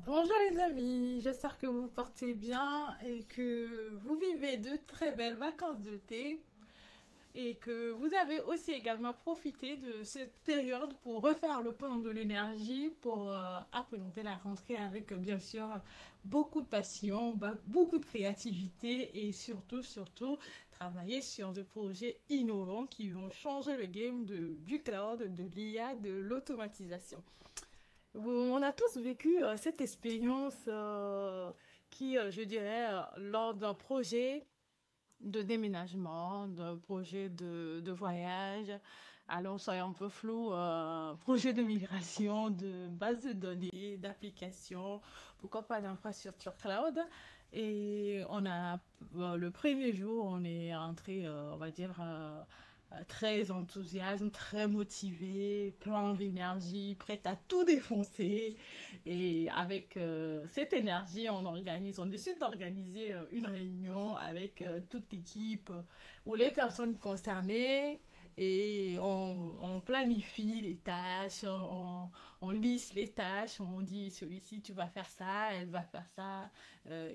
Bonjour les amis, j'espère que vous vous portez bien et que vous vivez de très belles vacances d'été et que vous avez aussi également profité de cette période pour refaire le plein de l'énergie, pour appréhender la rentrée avec bien sûr beaucoup de passion, beaucoup de créativité et surtout travailler sur des projets innovants qui vont changer le game du cloud, de l'IA, de l'automatisation. On a tous vécu cette expérience qui, je dirais, lors d'un projet de déménagement, d'un projet de voyage, alors soyons un peu flou, projet de migration, de base de données, d'applications, pourquoi pas d'infrastructure cloud. Et le premier jour, on est rentré, on va dire, très enthousiasme, très motivé, plein d'énergie, prêt à tout défoncer. Et avec cette énergie, on décide d'organiser une réunion avec toute l'équipe ou les personnes concernées. Et on planifie les tâches, on liste les tâches, on dit celui-ci tu vas faire ça, elle va faire ça,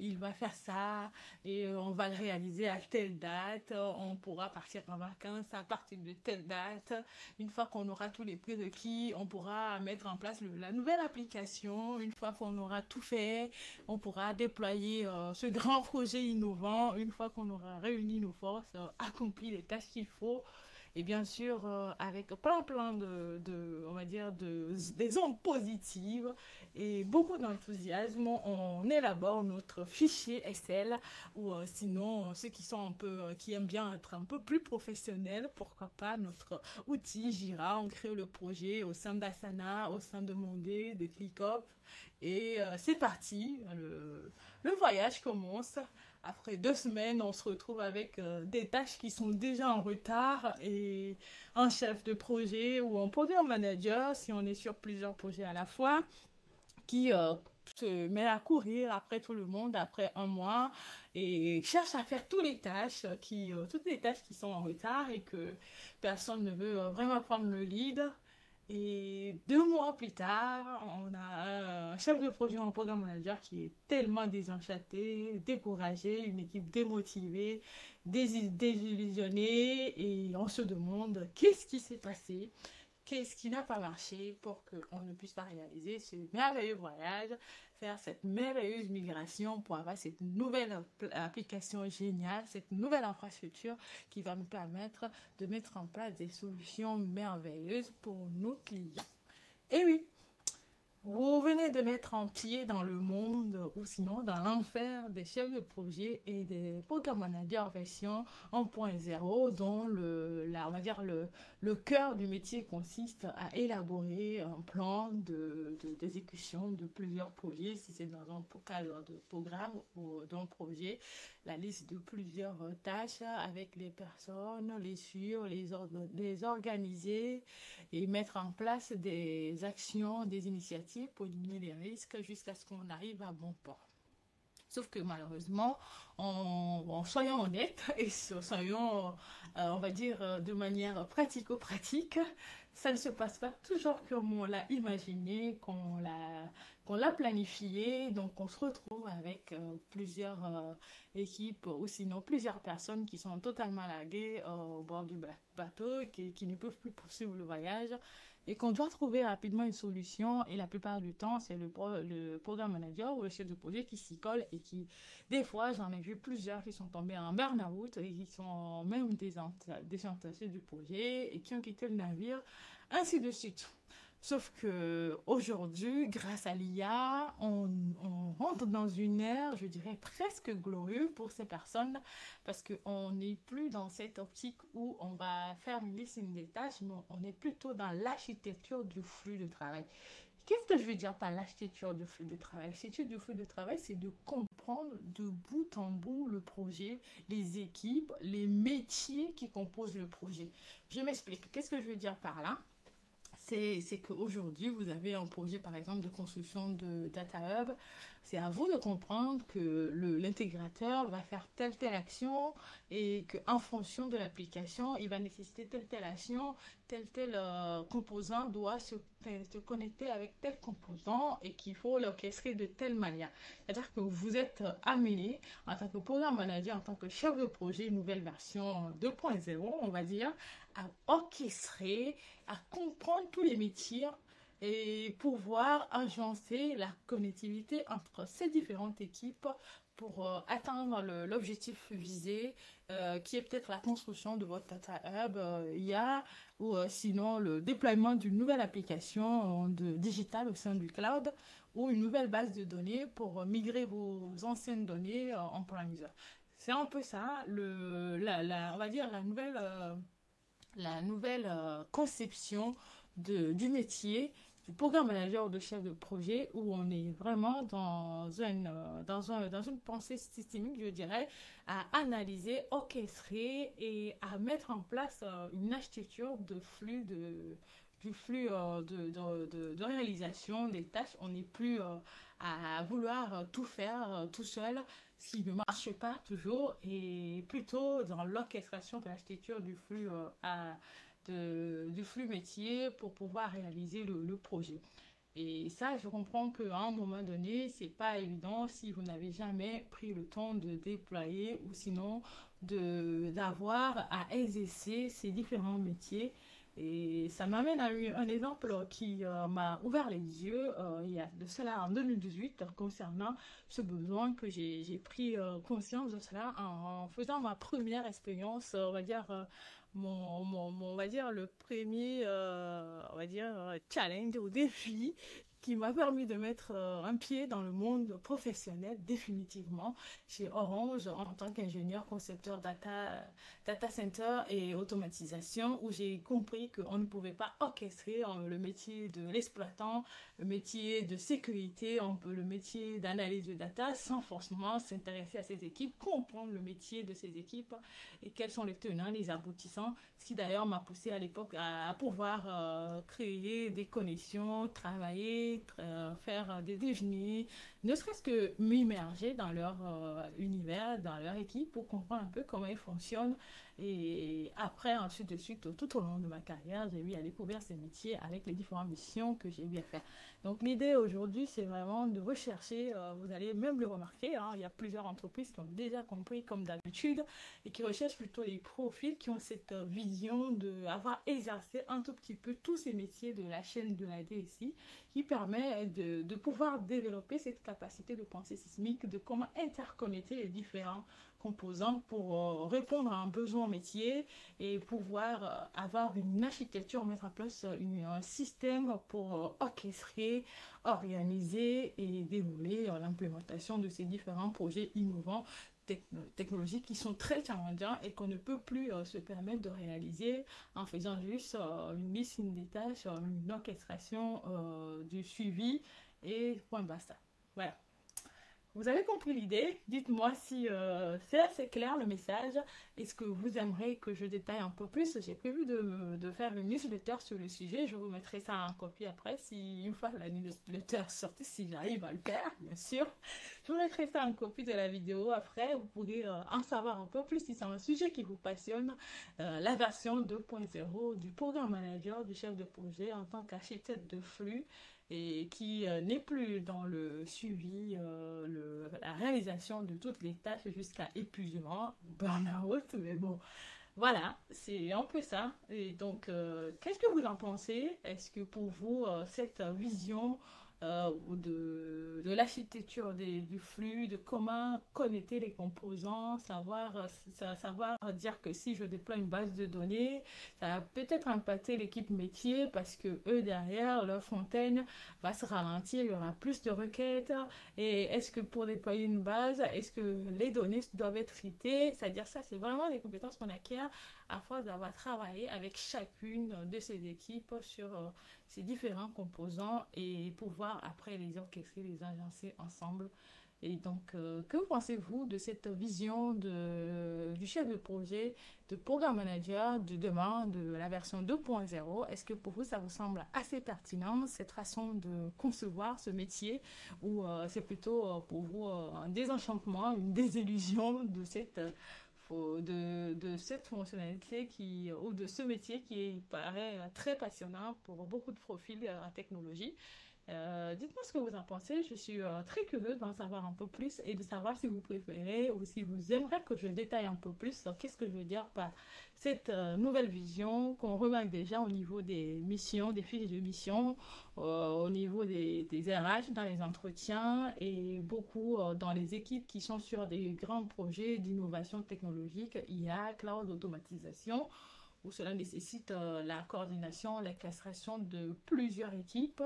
il va faire ça, et on va le réaliser à telle date, on pourra partir en vacances à partir de telle date. Une fois qu'on aura tous les prérequis, on pourra mettre en place la nouvelle application. Une fois qu'on aura tout fait, on pourra déployer ce grand projet innovant. Une fois qu'on aura réuni nos forces, accompli les tâches qu'il faut. Et bien sûr, avec plein on va dire, des ondes positives et beaucoup d'enthousiasme, on élabore notre fichier Excel ou sinon, ceux qui sont un peu, qui aiment bien être un peu plus professionnels, pourquoi pas notre outil Jira, on crée le projet au sein d'Asana, au sein de Monday, de ClickUp et c'est parti, le voyage commence. Après 2 semaines, on se retrouve avec des tâches qui sont déjà en retard et un chef de projet ou un programme manager, si on est sur plusieurs projets à la fois, qui se met à courir après tout le monde après un mois et cherche à faire toutes les tâches qui sont en retard et que personne ne veut vraiment prendre le lead. Et 2 mois plus tard, on a un chef de projet, un programme manager qui est tellement désenchanté, découragé, une équipe démotivée, désillusionnée, et on se demande qu'est-ce qui s'est passé, qu'est-ce qui n'a pas marché pour qu'on ne puisse pas réaliser ce merveilleux voyage, faire cette merveilleuse migration pour avoir cette nouvelle application géniale, cette nouvelle infrastructure qui va nous permettre de mettre en place des solutions merveilleuses pour nos clients. Et oui, vous venez de mettre un pied dans le monde ou sinon dans l'enfer des chefs de projet et des programmes managers version 1.0 dont on va dire le cœur du métier consiste à élaborer un plan d'exécution de plusieurs projets, si c'est dans un cadre de programme ou d'un projet, la liste de plusieurs tâches avec les personnes, les suivre, les organiser et mettre en place des actions, des initiatives pour éliminer les risques jusqu'à ce qu'on arrive à bon port. Sauf que malheureusement, soyons honnêtes et soyons, on va dire, de manière pratico-pratique, ça ne se passe pas toujours comme on l'a imaginé, qu'on l'a planifié. Donc on se retrouve avec plusieurs équipes ou sinon plusieurs personnes qui sont totalement larguées au bord du bateau, qui ne peuvent plus poursuivre le voyage et qu'on doit trouver rapidement une solution. Et la plupart du temps, c'est le programme manager ou le chef de projet qui s'y colle et qui, des fois, j'en ai vu plusieurs qui sont tombés en burn-out et qui sont même désintéressés du projet et qui ont quitté le navire, ainsi de suite. Sauf que aujourd'hui, grâce à l'IA, on rentre dans une ère, je dirais, presque glorieuse pour ces personnes parce qu'on n'est plus dans cette optique où on va faire une liste des tâches, mais on est plutôt dans l'architecture du flux de travail. Qu'est-ce que je veux dire par l'architecture du flux de travail? L'architecture du flux de travail, c'est de comprendre de bout en bout le projet, les équipes, les métiers qui composent le projet. Je m'explique. Qu'est-ce que je veux dire par là? C'est qu'aujourd'hui, vous avez un projet, par exemple, de construction de Data Hub. C'est à vous de comprendre que l'intégrateur va faire telle action et qu'en fonction de l'application, il va nécessiter telle action, tel composant doit se connecter avec tel composant et qu'il faut l'orchestrer de telle manière. C'est-à-dire que vous êtes amené en tant que programme manager, en tant que chef de projet, nouvelle version 2.0, on va dire, à orchestrer, à comprendre tous les métiers et pouvoir agencer la connectivité entre ces différentes équipes pour atteindre l'objectif visé, qui est peut-être la construction de votre data hub IA ou sinon le déploiement d'une nouvelle application digitale au sein du cloud ou une nouvelle base de données pour migrer vos anciennes données en premise. C'est un peu ça, on va dire la nouvelle conception du métier du programme manager ou de chef de projet où on est vraiment dans une pensée systémique, je dirais, à analyser, orchestrer et à mettre en place une architecture du flux de réalisation des tâches. On n'est plus à vouloir tout faire tout seul, ce qui ne marche pas toujours, et plutôt dans l'orchestration de l'architecture du flux métier pour pouvoir réaliser le projet. Et ça, je comprends qu'à un moment donné, c'est pas évident si vous n'avez jamais pris le temps de déployer ou sinon d'avoir à exercer ces différents métiers. Et ça m'amène à un exemple qui m'a ouvert les yeux il y a de cela en 2018 concernant ce besoin que j'ai pris conscience de cela en faisant ma première expérience, on va dire, on va dire le premier on va dire challenge ou défi qui m'a permis de mettre un pied dans le monde professionnel définitivement chez Orange en tant qu'ingénieur concepteur data center et automatisation, où j'ai compris qu'on ne pouvait pas orchestrer le métier de l'exploitant, le métier de sécurité, le métier d'analyse de data sans forcément s'intéresser à ces équipes, comprendre le métier de ces équipes et quels sont les tenants, les aboutissants, ce qui d'ailleurs m'a poussé à l'époque à pouvoir créer des connexions, travailler, faire des déjeuners, ne serait-ce que m'immerger dans leur univers, dans leur équipe pour comprendre un peu comment ils fonctionnent. Et après, ensuite de suite, tout au long de ma carrière, j'ai eu à découvrir ces métiers avec les différentes missions que j'ai eu à faire. Donc l'idée aujourd'hui, c'est vraiment de rechercher, vous allez même le remarquer, hein, il y a plusieurs entreprises qui ont déjà compris comme d'habitude et qui recherchent plutôt les profils qui ont cette vision d'avoir exercé un tout petit peu tous ces métiers de la chaîne de la DSI, qui permet de pouvoir développer cette capacité de pensée sismique, de comment interconnecter les différents composants pour répondre à un besoin métier et pouvoir avoir une architecture, mettre en place un système pour orchestrer, organiser et dérouler l'implémentation de ces différents projets innovants technologiques qui sont très challengeants et qu'on ne peut plus se permettre de réaliser en faisant juste une liste des tâches, une orchestration du suivi et point basta. Voilà. Vous avez compris l'idée? Dites-moi si c'est assez clair le message. Est-ce que vous aimeriez que je détaille un peu plus? J'ai prévu de faire une newsletter sur le sujet. Je vous mettrai ça en copie après, si une fois la newsletter sortie, si j'arrive à le faire, bien sûr. Je vous mettrai ça en copie de la vidéo après. Vous pourrez en savoir un peu plus si c'est un sujet qui vous passionne. La version 2.0 du programme manager, du chef de projet en tant qu'architecte de flux, et qui n'est plus dans le suivi, la réalisation de toutes les tâches jusqu'à épuisement, burn-out, mais bon, voilà, c'est un peu ça. Et donc, qu'est-ce que vous en pensez? Est-ce que pour vous, cette vision de l'architecture du flux, de comment connecter les composants, savoir dire que si je déploie une base de données, ça va peut-être impacter l'équipe métier parce que eux derrière, leur fontaine va se ralentir, il y aura plus de requêtes. Et est-ce que pour déployer une base, est-ce que les données doivent être traitées? C'est-à-dire ça, c'est vraiment des compétences qu'on acquiert à force d'avoir travaillé avec chacune de ces équipes sur ces différents composants et pouvoir après les orchestrer, les agencer ensemble. Et donc, que pensez-vous de cette vision du chef de projet, de programme manager, de demain, de la version 2.0? Est-ce que pour vous, ça vous semble assez pertinent, cette façon de concevoir ce métier, ou c'est plutôt pour vous un désenchantement, une désillusion de cette de cette fonctionnalité ou de ce métier qui paraît très passionnant pour beaucoup de profils en technologie. Dites-moi ce que vous en pensez. Je suis très curieuse d'en savoir un peu plus et de savoir si vous préférez ou si vous aimeriez que je détaille un peu plus. Qu'est-ce que je veux dire par cette nouvelle vision qu'on remarque déjà au niveau des missions, des fiches de mission, au niveau des RH dans les entretiens et beaucoup dans les équipes qui sont sur des grands projets d'innovation technologique, IA, cloud, automatisation, où cela nécessite la coordination, la castration de plusieurs équipes.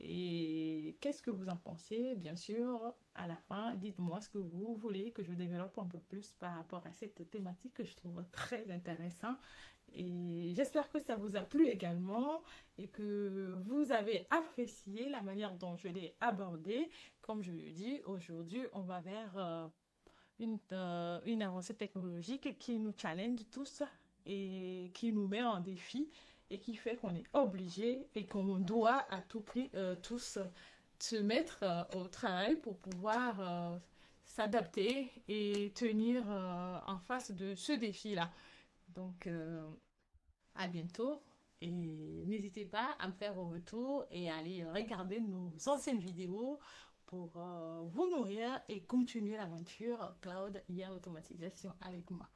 Et qu'est-ce que vous en pensez? Bien sûr, à la fin, dites-moi ce que vous voulez que je développe un peu plus par rapport à cette thématique que je trouve très intéressante. Et j'espère que ça vous a plu également et que vous avez apprécié la manière dont je l'ai abordé. Comme je le dis, aujourd'hui, on va vers une avancée technologique qui nous challenge tous et qui nous met en défi et qui fait qu'on est obligé et qu'on doit à tout prix tous se mettre au travail pour pouvoir s'adapter et tenir en face de ce défi-là. Donc, à bientôt et n'hésitez pas à me faire vos retours et à aller regarder nos anciennes vidéos pour vous nourrir et continuer l'aventure cloud IA automatisation avec moi.